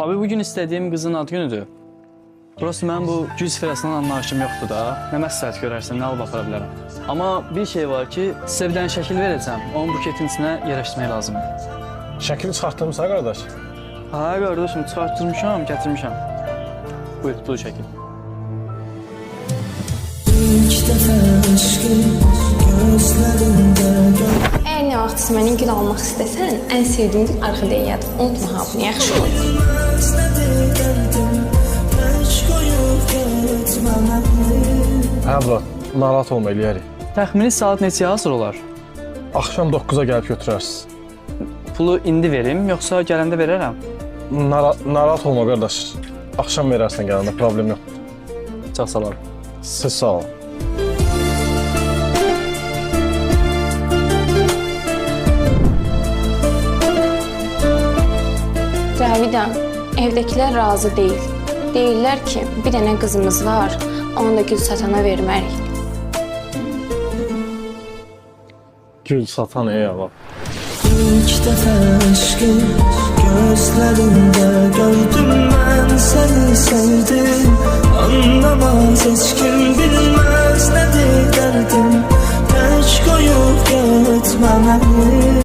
Abi bugün istədiyim qızın ad günüdür. Burası mənim bu güc sferasından anlayışım yoxdur da. Nə məsləhət görərsən, nə alıb apara bilərəm. Amma bir şey var ki, sizə bir dənə şəkil verəcəm. Onun buketin içinə yerləşdirmək lazımdır. Şəkili çıxartdırmısan qardaş? Ha, qardaşım, çıxartdırmışam, gətirmişəm. Buyur, bu şəkil. Əgər nə vaxtsa mənim gül almaq istəsən, ən sevdiyim gül orxideyadır. Unutma ha bunu, yaxşı olur. Hə, Burak, narahat olma, eləyərik. Təxmini saat neçəyə hazır olar? Axşam 9-a gəlib götürərsiniz. Pulu indi verim, yoxsa gələndə verərəm? Narahat olma qardaş. Axşam verərsən gələndə, problem yox. Çox sağ ol. Siz sağ olun. Cavidan, evdəkilər razı deyil. Deyirlər ki, bir dənə qızımız var, onu da gül satana vermərik. Gül satan eyvallah. İlk dəfə aşkı gözlərində gördüm mən səni sevdim. Anlamaz heç kim